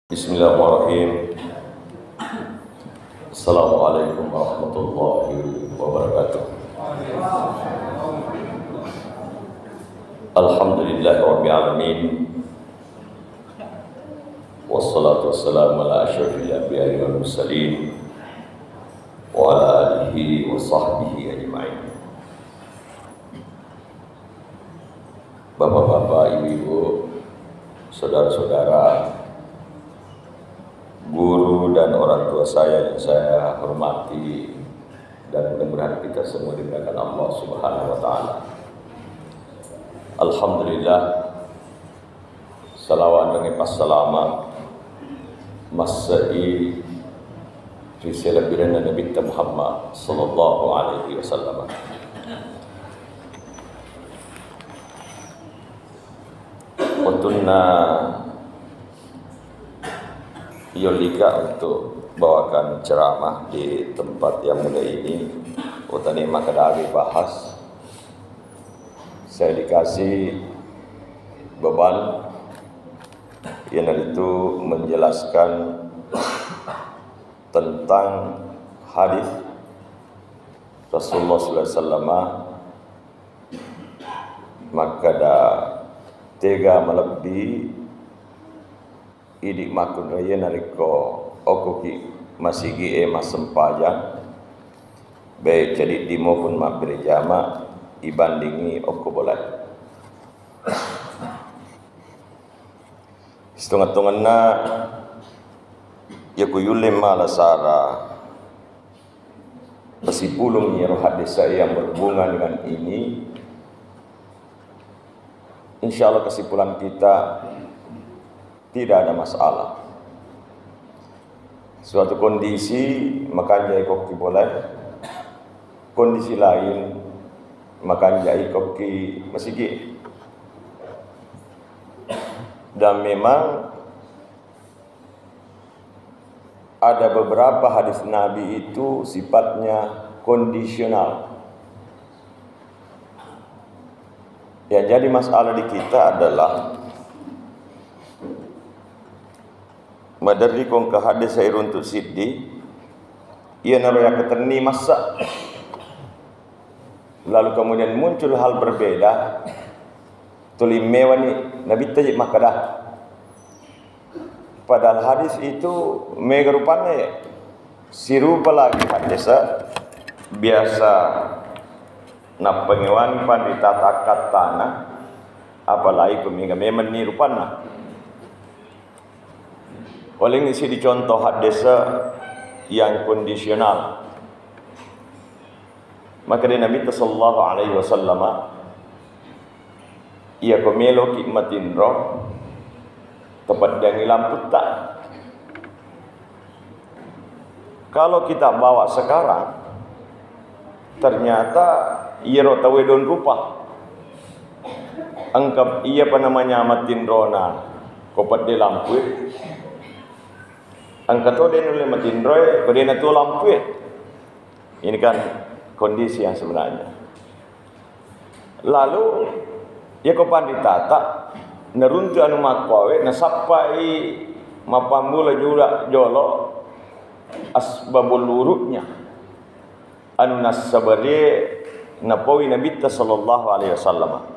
Bismillahirrahmanirrahim. Assalamualaikum warahmatullahi wabarakatuh. Alhamdulillahirabbil alamin. Wassalatu wassalamu ala asyrafil anbiya'i wal mursalin wa ala alihi wa sahbihi ajma'in. Bapak-bapak, ibu-ibu, saudara-saudara, guru dan orang tua saya yang saya hormati, dan mudah-mudahan kita semua dimuliakan Allah Subhanahu wa taala. Alhamdulillah, salawat dan selamat masai fi salabirana Nabi Muhammad sallallahu alaihi wasallam. Untuna Yolika untuk bawakan ceramah di tempat yang mulia ini. Utani makadari bahas, saya dikasih beban yang itu menjelaskan tentang hadis Rasulullah SAW. Maka dah tega melebihi idik makun raya nariko okoki masigi masempaja baik jadi di maupun mabir jama ibandingi oko boleh setengah-tengahna ya kuyulim malasara pesipulung nyiru hadis saya yang berhubungan dengan ini. Insyaallah kesimpulan kita tidak ada masalah. Suatu kondisi makanya koki boleh, kondisi lain makanya koki masigi. Dan memang ada beberapa hadis Nabi itu sifatnya kondisional. Yang jadi masalah di kita adalah madari kong ke hadis saya untuk siddi ia naroya keterni masa lalu kemudian muncul hal berbeda tulim mewani Nabi tajib makadah padahal hadis itu mega rupanya sirupa lagi hadis biasa na pengewan pan ditatakat tanah apalagi kuminga memang ni rupana. Oleh ini dicontoh hadis yang kondisional. Maka dari Nabi sallallahu alaihi wasallam ia komelo hikmatin roh tepat dan lampu tak. Kalau kita bawa sekarang ternyata ia rotawe don rupa. Anggap ia apa namanya matin rona kopat de lampu. Angkat tu dia nulis matin roy, kau dia nak tu lampu. Ini kan kondisi yang sebenarnya. Lalu ia kau pandai tata, neruntu anu makwawe, nasapai mapambula juga jolo asbabul lurutnya. Anu nasabari napawi Nabi sallallahu alaihi wasallam.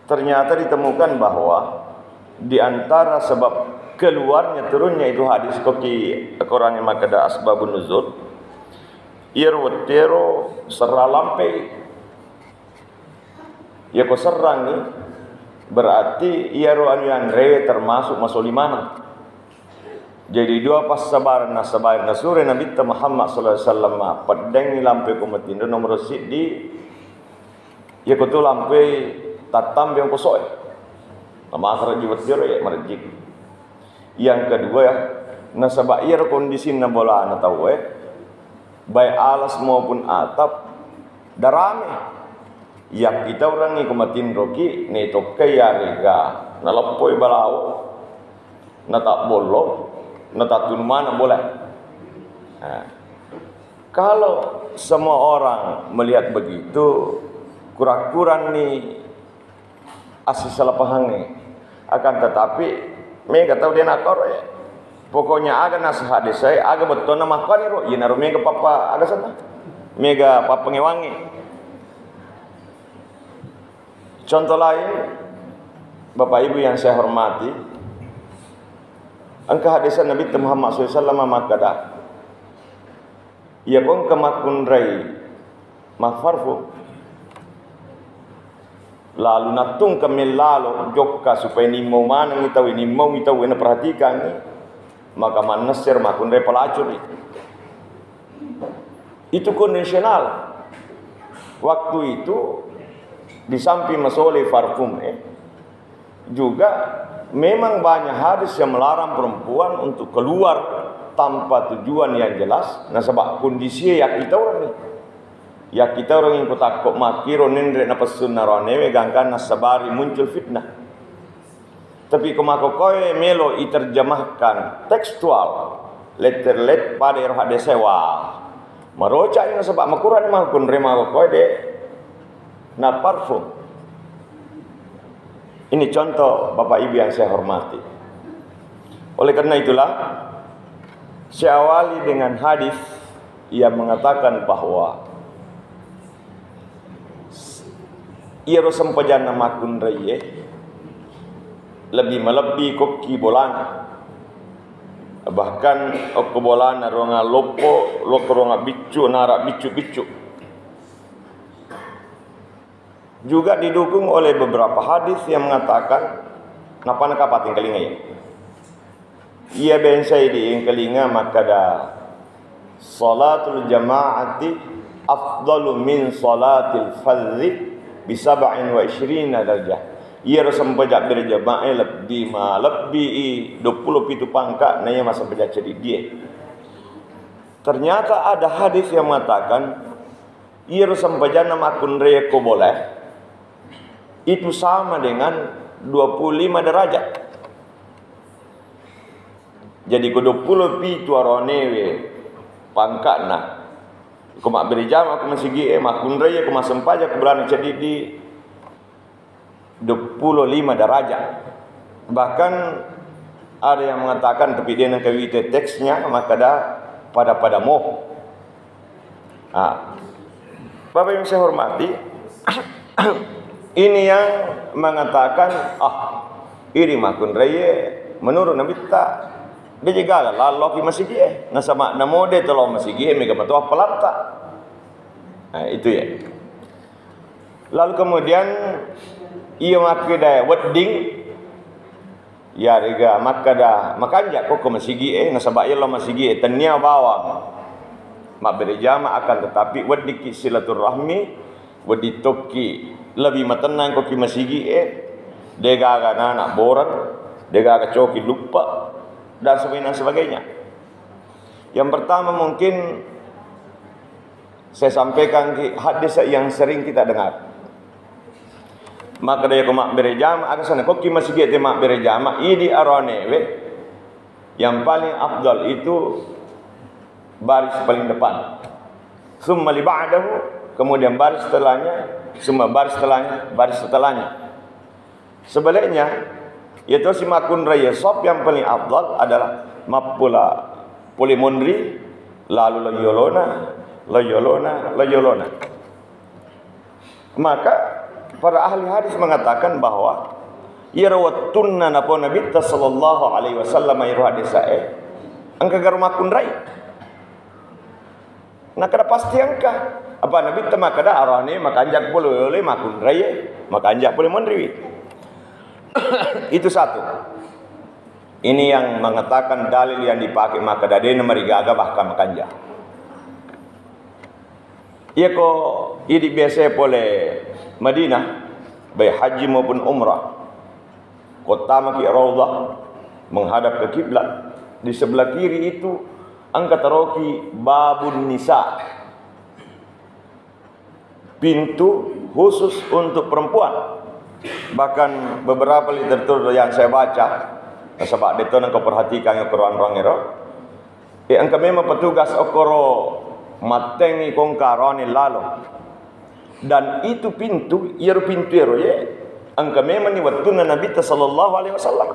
Ternyata ditemukan bahwa di antara sebab keluarnya turunnya itu hadis koki Quran yang makada asbabun nuzul irwatero seralampe ya ko serangi berarti iaro anu rewe termasuk masuk limana. Jadi dua pas sabar nasure Nabi Muhammad sallallahu alaihi wasallam pedeng lampe kometindo nomor siddi ya ko tu lampe tatam yang kosoi nama akhir jiwat jero ya marjik. Yang kedua ya, nasabah ia kondisi na bola na tahu baik alas maupun atap darame. Yang kita orang ni kumatin roki ni tokai ya rega, na lapoi balau, na tak bolong, na tak tun mana boleh. Kalau semua orang melihat begitu, kurang-kurang ni asal salah paham ni. Akan tetapi Mega tahu dia nak kor ya. Pokoknya aga nasihat de saya, aga betul nama kau ni ro. Ina ro mega papa aga sana. Mega papa ngewangi. Contoh lain, Bapak Ibu yang saya hormati, angka hadisan Nabi Muhammad SAW makada. Ia pun kemakun rai mafarfu. Lalu natung kami lalu jokka supaya ni mau mana ngitahu ini mau ngitahu ini perhatikan ni. Maka manesir makun rai pelacur itu konvensional. Waktu itu di samping masalah parfum juga memang banyak hadis yang melarang perempuan untuk keluar tanpa tujuan yang jelas. Nah sebab kondisi yang kita orang ni, ya kita orang yang takut makiro nendre na pesun naronewe gangkan nasabari muncul fitnah. Tapi kemakokoy melo iterjemahkan tekstual letter pada hadis sewa. Meroca ini sebab makuran mah kun rema kokoy de na parfum. Ini contoh Bapak Ibu yang saya hormati. Oleh karena itulah saya awali dengan hadis yang mengatakan bahwa ia sempajana makun reye lebih melebihi koki bolana. Bahkan okbolana ronga lopo ronga bicu nara bicu juga didukung oleh beberapa hadis yang mengatakan napa nakapating kelinga ya. Ia bensai di kelinga maka da salatul jamaati afdalu min salatil fardhi bi 27 darajah. Ia sempajak berjamaah lebih 27 pangkat naya masa sempajak jadi dia. Ternyata ada hadis yang mengatakan ia sempajak nama akun reko boleh itu sama dengan 25 derajat. Jadi ke 20 pi tu aronewe pangkat nak. Aku mak berjam aku masih gi makun raya aku masih sempajak aku berani jadi di 25 derajat. Bahkan ada yang mengatakan tapi dia nak kawite teksnya maka dah pada moh. Bapak yang saya hormati, ini yang mengatakan ini makun raya menurut Nabi tak dia juga lah loki masih dia nasama namode telo masih dia mega matua pelata. Itu ya. Lalu kemudian ia makada wedding ya rega makada makanja kok masigi nasabak ya lo masigi tania bawang mak berjama akan tetapi wedding silaturahmi wedi toki lebih matenang kok masigi dega anak boran dega coki lupa dan sebagainya. Yang pertama mungkin saya sampaikan hadis yang sering kita dengar. Maka dia kemak berjama akan sana kok masih dia temak berjama ini aronewe yang paling afdal itu baris paling depan. Summa li ba'dahu kemudian baris setelahnya, summa baris setelahnya. Sebaliknya yaitu si makun raya sop yang paling afdal adalah mapula polimondri lalu layolona. Maka para ahli hadis mengatakan bahwa yarawattunna napa Nabi sallallahu alaihi wasallam iru hadis angka garumakun rai. Nak kada pasti angka. Apa Nabi temakada arane makanjak boleh oleh makun rai, makanjak boleh mondri. Itu satu. Ini yang mengatakan dalil yang dipakai makada dene marigaga bahkan makanjak. Ia ko ini biasa boleh Madinah baik haji maupun umrah kota maki raudhah menghadap ke kiblat di sebelah kiri itu angkat taroki babun nisa pintu khusus untuk perempuan. Bahkan beberapa literatur yang saya baca sebab itu nak perhatikan yang peruan-ruang itu angka memang petugas okoro matengi kongkaroni lalu. Dan itu pintu angka memang ni wattuna Nabi sallallahu alaihi wasallam.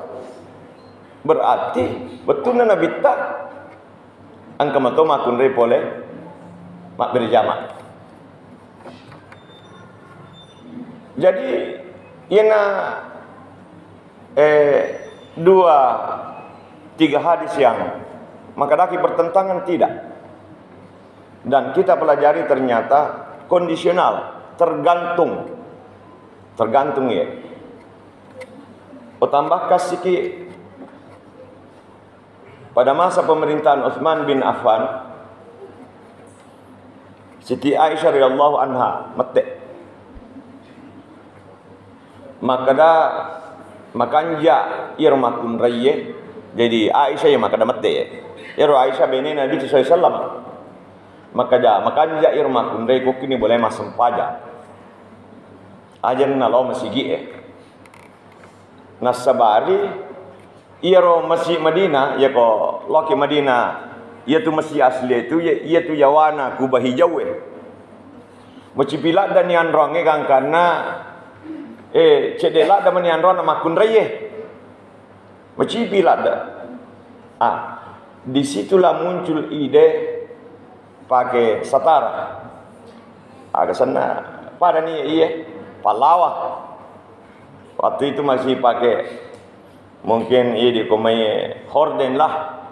Berarti betul na bitta angka mato makun repole mak berjamaah. Jadi ina dua tiga hadis yang makadaki bertentangan tidak. Dan kita pelajari ternyata kondisional, tergantung ya. Tambah kasih pada masa pemerintahan Utsman bin Affan, Siti Aisyah radhiyallahu anha mate. Makanja irmakun rayye. Jadi Aisyah yang makada mate. Ya Aisyah bini Nabi sallallahu alaihi wasallam. Makanja irmakun rayye kok ini boleh masam paja. Ajan na lo masigi Nasabari iro masjid Madinah ya ko loki Madinah ia tu masjid asli itu ia tu yawana kubah hijau Macipila dan yang ronge kan karena cedela dan yang ron makun reye Macipila dah disitulah muncul ide pakai satara agak sana pada ni Palawa waktu itu masih pakai mungkin di komai horden lah,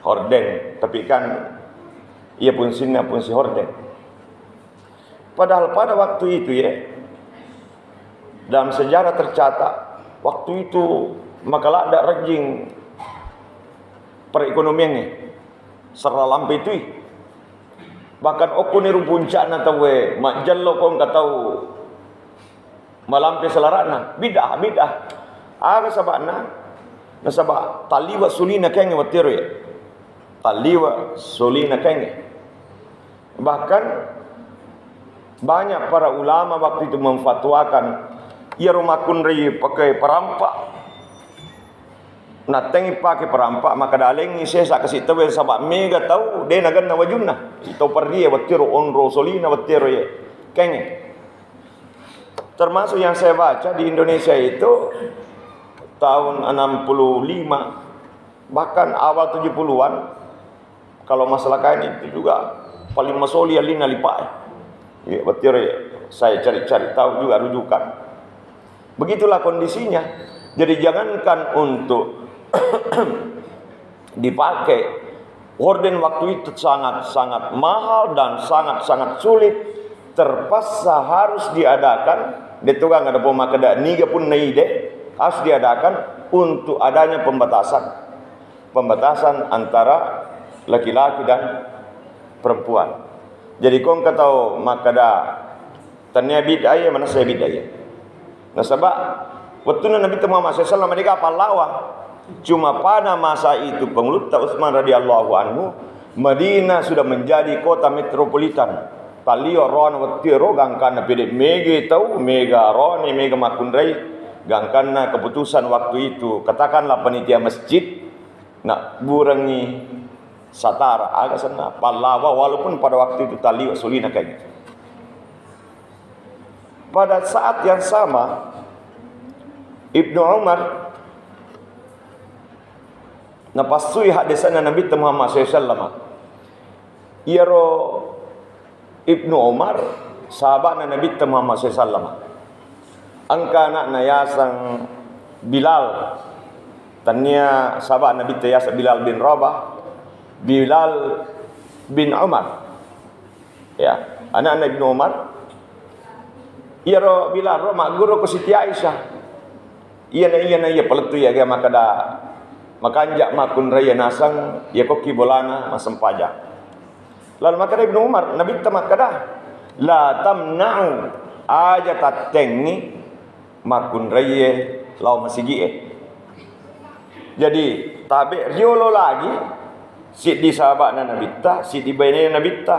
horden. Tapi kan ia pun si horden. Padahal pada waktu itu dalam sejarah tercatat waktu itu makalah ada rejing perekonomiannya serta lampai itu. Bahkan okuniru puncak na tawe mak jallo kong katau malampe selarana bidah aga sabana nasaba taliwa sulina kenge watero taliwa sulina kenge. Bahkan banyak para ulama waktu itu memfatwakan ia rumakun rei pakai perampak natengi pakai perampak maka dalengi sesa kasih tahu sabak mega tahu de nagan na wajunna itu perdi watero onro sulina watero kenge. Termasuk yang saya baca di Indonesia itu tahun 65 bahkan awal 70-an kalau masalah kain itu juga paling masoli alina lipai. Ya, betul saya cari-cari tahu juga rujukan. Begitulah kondisinya. Jadi jangankan untuk dipakai horden waktu itu sangat-sangat mahal dan sangat-sangat sulit. Terpaksa harus diadakan detugang ada pemakada niga pun naide harus diadakan untuk adanya pembatasan antara laki-laki dan perempuan. Jadi kong kata makada tanya bid'ah mana saya bid'ah. Nah sebab waktu Nabi Muhammad SAW mereka Palawa. Cuma pada masa itu pengeluta Utsman radhiyallahu anhu Madinah sudah menjadi kota metropolitan. Talio ron watiro gangkana pede mega tahu mega ron mega makundrai gangkana keputusan waktu itu katakanlah panitia masjid nak burangi satara agak sana Palawa walaupun pada waktu itu talio sulina kayaknya. Pada saat yang sama Ibnu Umar napasui hadisana Nabi Muhammad SAW iaro Ibnu Umar sahabat Nabi Muhammad SAW angka anak nayasang Bilal tanya sahabat Nabi Tayas Bilal bin Rabah Bilal bin Umar ya anak Ibnu Umar iya ro Bilal ro mak guru ko Siti Aisyah iya peletu ya ga makada makanjak makun raya nasang ya koki bolana masam pajak. Lalu maka Ibnu Umar Nabi tamakada la tamna'u ajat tengi makun raya lau masigi. Jadi tabe riolo lagi si di sahabat Nabi ta si di bainnya Nabi ta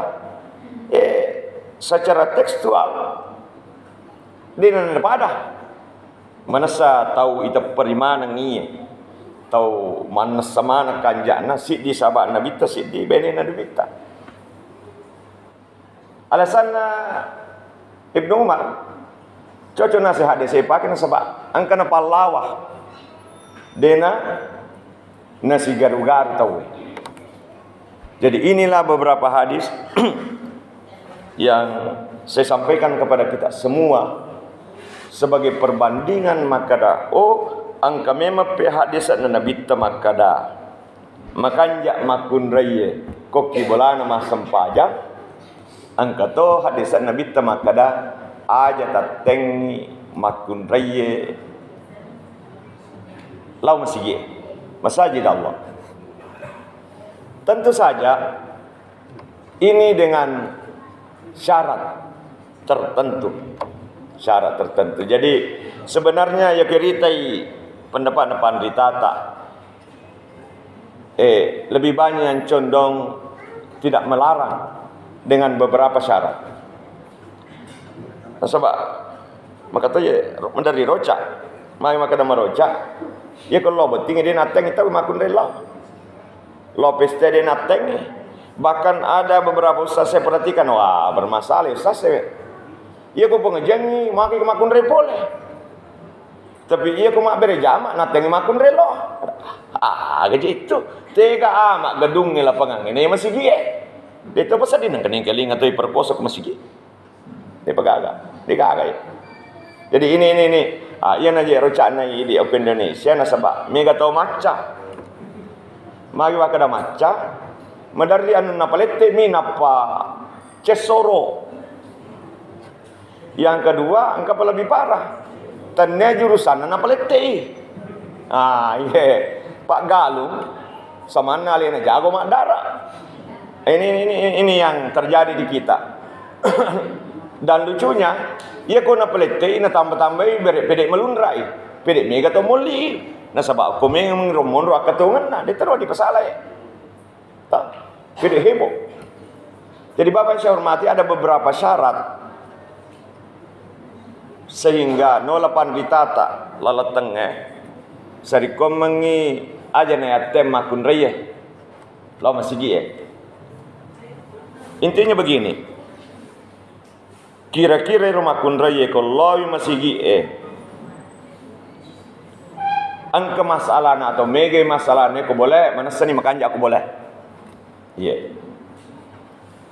secara tekstual dia pada manasa tahu itu perimanan ni tahu mana sama kanjana si di sahabat Nabi ta si di bainnya Nabi ta. Alasan Ibnu Umar cocok nasihat dia saya pakai nasabah angkana Palawa dena nasi garu-garu tahu. Jadi inilah beberapa hadis yang saya sampaikan kepada kita semua sebagai perbandingan makada. Oh, angka memang hadis na Nabi ta makada. Makanja makun raya koki bolana mah sempaja. Angka to hadis na Nabi ta makada aja tatengi makun raya. Lau masjid. Masjid Allah. Tentu saja ini dengan syarat tertentu. Syarat tertentu. Jadi sebenarnya ya kiritai pendapat ditata. Lebih banyak yang condong tidak melarang dengan beberapa syarat. Sebab maka tu ya dari rocak. Mai maka nama rocak. Ya kalau beting dia nateng itu makun rela. Lopes tadi nateng. Bahkan ada beberapa ustaz saya perhatikan, wah bermasalah ustaz saya. Ia ko pengejangi makai makun repole. Tapi ia ko mak bere jamak nateng makun relo. Gitu. Tega amak gedung ni lapangan ini masih gie. Dia tu pasal dia nang kening keling atau perposa ke masih gie. Dia pagaga. Dia gagai. Jadi ini. Ia naje rocak na di Open Indonesia na sebab mega tau maca. Magi wakada maca, madari anu napalete mi napa cesoro. Yang kedua, angka lebih parah. Tanya jurusan napalete. Iya. Pak Galung sama nalina jago mak darah. Ini yang terjadi di kita. Dan lucunya, ia ko napalete na tambah-tambah bedek melundrai. Bedek mega to muli. Nah sebab aku mengromon rakatungan nah dia terus di pasalai. Tak, bedek heboh. Jadi Bapak yang saya hormati ada beberapa syarat sehingga nolapan ditata lalat tengah. Sarikom mengi aja na tem makun raya. Lo masih gie. Intinya begini. Kira-kira rumah kun raya kalau masih gie. Angka masalahnya atau mega masalahnya aku boleh, mana seni makanya aku boleh. Iya.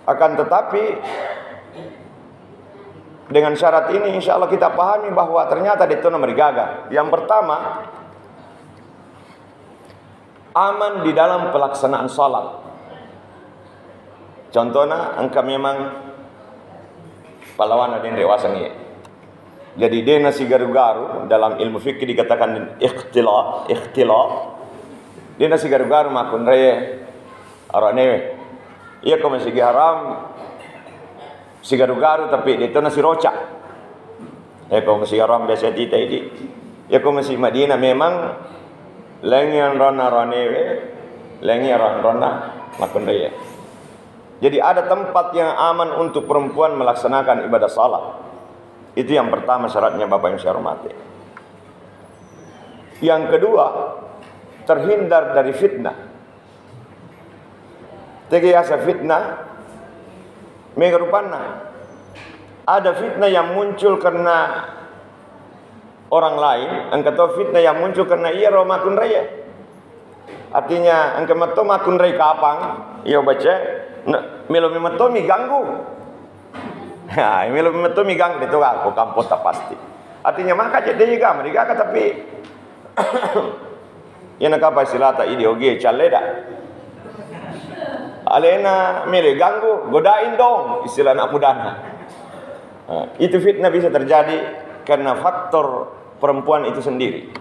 Akan tetapi dengan syarat ini insya Allah kita pahami bahwa ternyata itu nomor gagah. Yang pertama, aman di dalam pelaksanaan sholat. Contohnya, angka memang pahlawan ada yang dewasa nih. Jadi dia nasi garu-garu dalam ilmu fikih dikatakan ikhtilaf. Dia nasi garu-garu makun raya arane. Ia kau masih haram si garu-garu tapi dia tu nasi rocak. Kau masih haram biasa tita ini. Ya kau masih Madinah memang lengan rona lengan rona makun raya. Jadi ada tempat yang aman untuk perempuan melaksanakan ibadah salat. Itu yang pertama syaratnya Bapak yang saya hormati. Yang kedua, terhindar dari fitnah. Tegeyasa fitnah mega rupana. Ada fitnah yang muncul karena orang lain, angka tahu fitnah yang muncul karena ia roh makun raya. Artinya angka mato makun raya kapang, ia baca melo mato mi ganggu. Ya, melo mato mi ganggu itu aku kampus tak pasti. Artinya maka jadi juga mereka tapi yang nak apa istilah tak ideologi caleda. Alena mele ganggu, godain dong istilah anak mudana. Itu fitnah bisa terjadi karena faktor perempuan itu sendiri.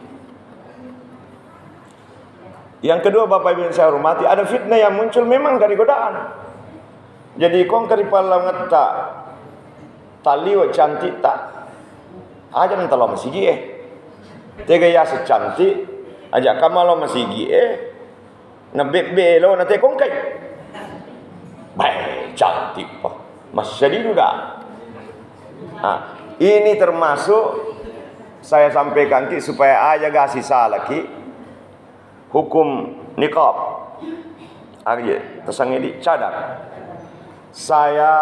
Yang kedua Bapak Ibu yang saya hormati, ada fitnah yang muncul memang dari godaan. Jadi kong karipala ngata taliwa cantik tak aja nanti lo masih gie. Tega ya secantik aja kamu lo masih gie. Na bebe lo nanti kong kai. Baik cantik pak, masih jadi juga. Ini termasuk saya sampaikan ki supaya aja gak sisa lagi hukum niqab. Aja tersangnya di cadar. Saya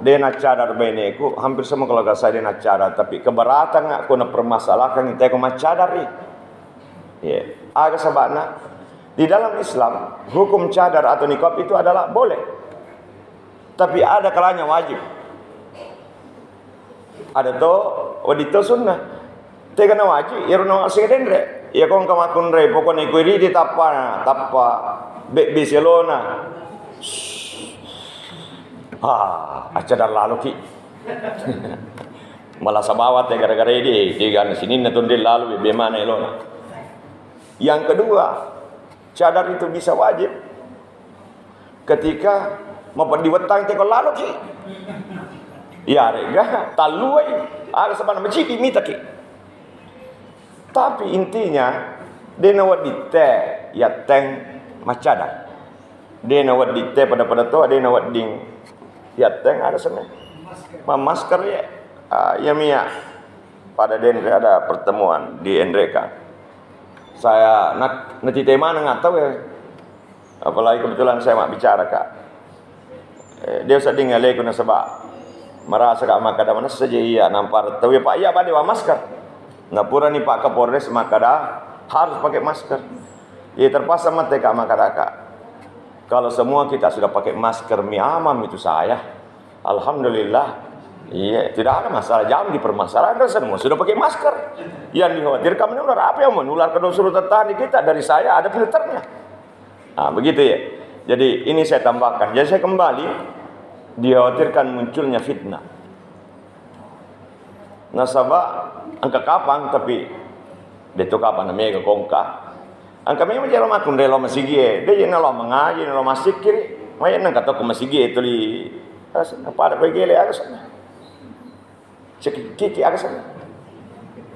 dena cadar beneku hampir semua keluarga saya dena cadar, tapi keberatan aku na permasalahkan kita aku macadar ni. Ya, agak sebabna Di dalam Islam, hukum cadar atau niqab itu adalah boleh. Tapi ada kalanya wajib. Ada to, wadito sunnah. Tega na wajib, ya runa singdendre. Ya kong kamakun re, pokoknya kuiri di tapa Barcelona. Cadar lalu ki. Malah sabawat ya gara-gara ini. Tiga sini natundil lalu bagaimana elona. Yang kedua, cadar itu bisa wajib ketika mau diwetang teko lalu ki. Ya rega taluai ada sabana menciti mita ki. Tapi intinya dena wadite ya teng macadar. Dena wadite pada to dena wadding ya teng ada sana. Masker ya. Ya Mia pada Dendre ada pertemuan di Endreka. Saya nanti tema nggak tahu ya. Apalagi kebetulan saya mak bicara kak. Dia sedang ngalek kuna sebab merasa kak maka dah mana saja iya nampar tahu ya pak iya pada wa masker. Ngapura nih Pak Kapolres maka dah harus pakai masker. Ya terpaksa mati kak maka dah kak. Kalau semua kita sudah pakai masker miamam itu saya. Alhamdulillah. Iya, tidak ada masalah. Jangan dipermasalahkan, semua sudah pakai masker. Yang dikhawatirkan menular apa yang menular ke seluruh tetangga kita dari saya ada filternya. Nah, begitu ya. Jadi ini saya tambahkan. Jadi saya kembali dikhawatirkan munculnya fitnah. Nasabah angka kapan tapi deto kapan namanya ke kongka. Angka memang jalan makun relo masih gie. Dia jangan lo mengaji, lo masih kiri. Maya nang kata ko masih gie itu di apa ada pegele ada sana. Cek kiki ada sana.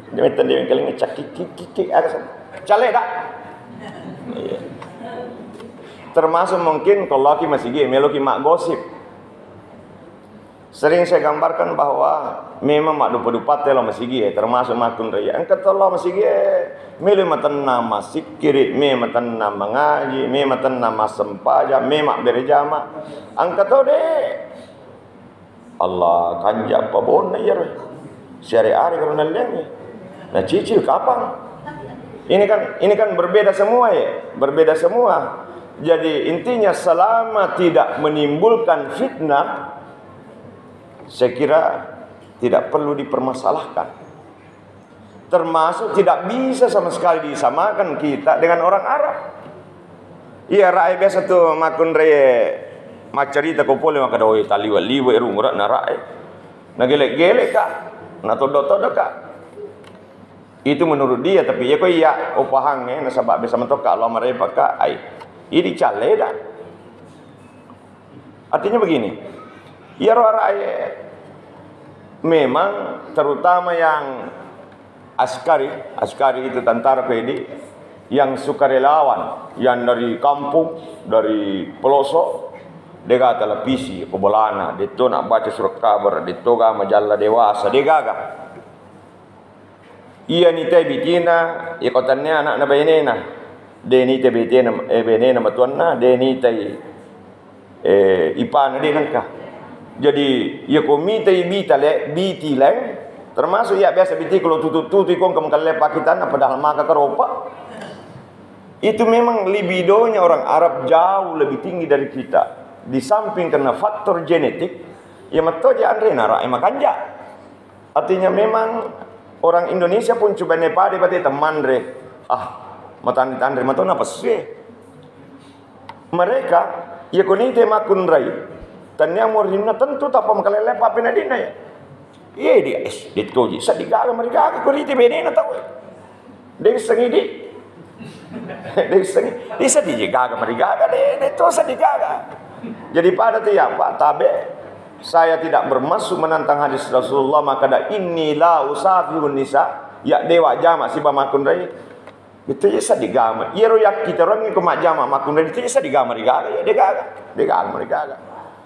Dia minta dia kali ngecek kiki ada sana. Cale dah. Iya. Termasuk mungkin kalau laki masih gini, meloki mak gosip. Sering saya gambarkan bahwa memang mak dupa-dupa telo masih gini, termasuk makun raya. Engkau telo masih gini, melu matan nama sikiri, memang nama mengaji, memang nama sempaja, memang berjama. Engkau tahu deh. Allah kanja apa bon ya syariat kalau naleng nah cicil kapan ini kan berbeda semua ya berbeda semua. Jadi intinya selama tidak menimbulkan fitnah saya kira tidak perlu dipermasalahkan, termasuk tidak bisa sama sekali disamakan kita dengan orang Arab. Iya rakyat biasa tuh makun reye macari tak kupol maka doi taliwa liwa irungura narai na gelek-gelek kak na todo-todo kak itu menurut dia. Tapi ya kok iya opahangnya na sabab bisa mentok kalau mereka kak ai ini cale dah. Artinya begini ya rakyat memang terutama yang askari itu tentara PD yang sukarelawan yang dari kampung dari pelosok dia televisi kebolana dia nak baca surat kabar dia toga majalah dewasa dia gagah iya ni teh bitina ya kotannya anak na bayenena dia ni teh bitina benena matuanna dia ni teh ipana dia nangka. Jadi ya komite ibita le biti le termasuk ya biasa biti kalau tutu ikon kamu kalau lepak kita na padahal maka keropa itu memang libidonya orang Arab jauh lebih tinggi dari kita. Di samping karena faktor genetik ya matoja andre nara emakanja. Artinya memang orang Indonesia pun coba nepade bate teman re matan andre maton apa sih mereka ya kuni te makun rai tanya morina tentu tapa makalele papina dina ya iya dia ditoji sadigaga mereka kuni te benena tahu dia sengidi dia sengi dia sadigaga mereka dia to sadigaga. Jadi pada tiap Pak Tabe saya tidak bermaksud menantang hadis Rasulullah maka da inilah usafihun nisa ya dewa jama si bamakun rai itu ya sadigama iya royak kita orang ni kumak jama makun rai itu ya sadigama digaga ya digaga mereka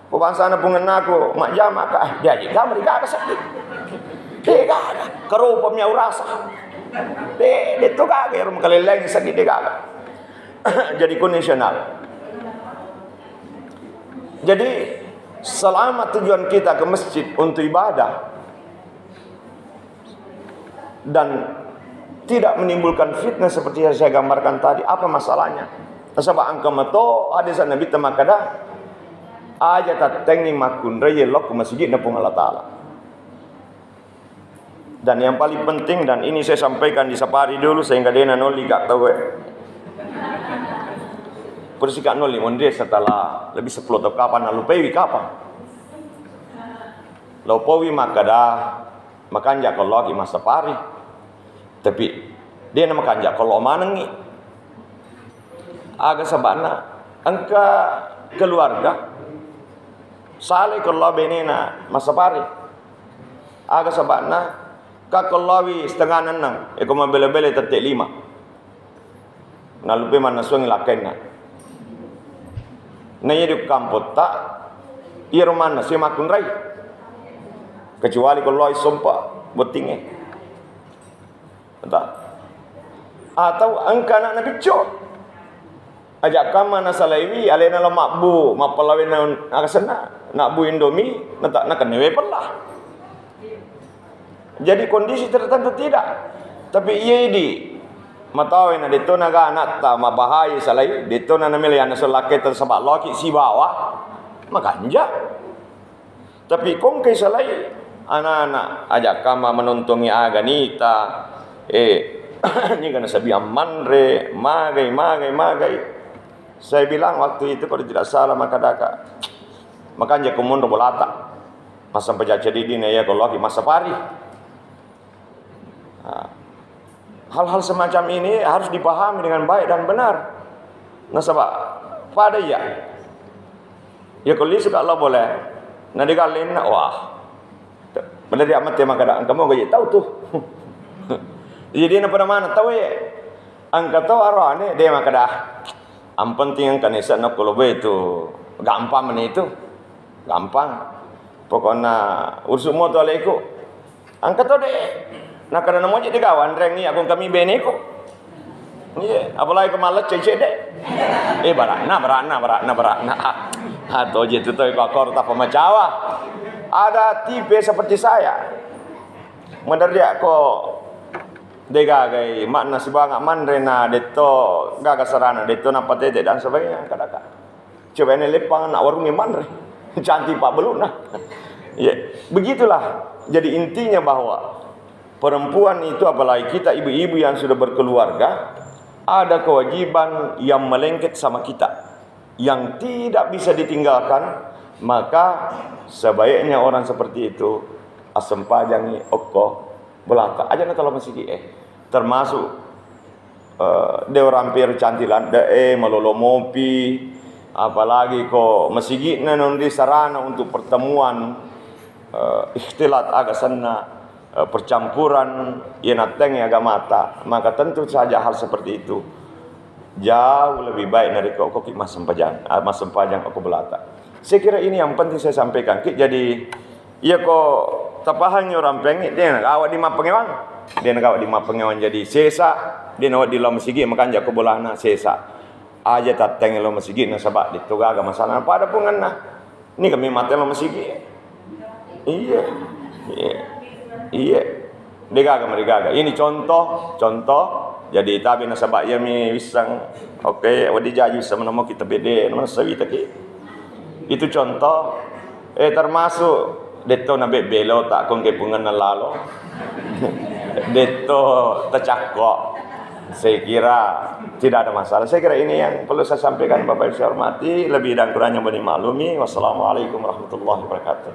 ko bangsa na pungenaku mak jama ka dia digaga mereka sakit digaga kerupamnya urasa itu gaga rum kaleleng sakit digaga jadi kondisional. Jadi selama tujuan kita ke masjid untuk ibadah dan tidak menimbulkan fitnah seperti yang saya gambarkan tadi, apa masalahnya? Nasaba angka mato ada sa nabi tamakada aja tatengi makun raya lok masjid na pung Allah Ta'ala. Dan yang paling penting, dan ini saya sampaikan di Sapari dulu sehingga dia noli gak tahu persikap noli mondre setelah lebih 10 tahun kapan lalu pewi kapan laupawi makada makanja kalau lagi masa pari tapi dia nama kanja kalau manengi agak sabana angka keluarga sale kalau benena masa pari agak sabana kakolawi setengah nanang eko mabele-bele tetek 5 nalupe mana suang lakenna na yedi kampot tak iya romana si makun rai kecuali kalau sompa botinge tak atau angka anak nabi cok ajak kama nasalaiwi alena lo makbu mapalawe na akasana nakbu indomie nak newe pelah. Jadi kondisi tertentu tidak. Tapi iya di matawin na dito naga anak ta mabahaya salay dito na namili ana sulaki tersebut laki si bawah makanja. Tapi kung kay salay anak-anak ajak kama menuntungi aganita ini kan sabi amanre magai. Saya bilang waktu itu kalau tidak salah makadaka makanja kumun bolata masa penjaja di dina ya kalau lagi masa pari. Hal-hal semacam ini harus dipahami dengan baik dan benar. Nasabah pada ya kalau suka Allah boleh. Nanti kalian wah benar dia amat tema kadang kamu gak tahu tuh. Jadi apa mana tahu ya? Angkat tahu arane dia makada. Am penting ang kanisa nak kalau itu gampang mana itu gampang. Pokoknya urusan motor leku. Angkat tahu deh. Nah karena mau jadi kawan reng ni aku kami beneko. Iya, apalagi kemalas cecek deh. Berakna. Atau je tu kokor tak pemacawa. Ada tipe seperti saya. Benar dia ko degagai makna sibanga manrena deto gaga sarana deto na patete dan sebagainya kadaka. Coba ini lepang nak warung manre. Cantik pak beluna. Iya, begitulah. Jadi intinya bahwa perempuan itu apalagi kita ibu-ibu yang sudah berkeluarga ada kewajiban yang melengket sama kita yang tidak bisa ditinggalkan. Maka sebaiknya orang seperti itu asem pajangi okko belaka aja na kalau masih termasuk de orang per cantilan de malolo mopi apalagi ko masih nanon di sarana untuk pertemuan ikhtilat agak sana percampuran yenateng agama mata, maka tentu saja hal seperti itu jauh lebih baik dari kok mas sempajang aku belata. Saya kira ini yang penting saya sampaikan. Jadi iya kok tapahan orang pengen dia nak awak di mapengewang, dia nak awak di mapengewang jadi sesa, dia nak di lo masigi makan jako bolana sesa aja tateng lo masigi nasabak dituga agama masalah pada pungan nah ini kami mati lo masigi iya Degaga. Ini contoh. Jadi tabi nasabak ya mi wisang. Oke, wadi jaju sama nama kita bede, nama sawi taki. Itu contoh. Termasuk deto nabe belo tak kong kepungan nalalo. Deto tercakok. Saya kira tidak ada masalah. Saya kira ini yang perlu saya sampaikan Bapak Ibu saya hormati. Lebih dan kurangnya boleh maklumi. Wassalamualaikum warahmatullahi wabarakatuh.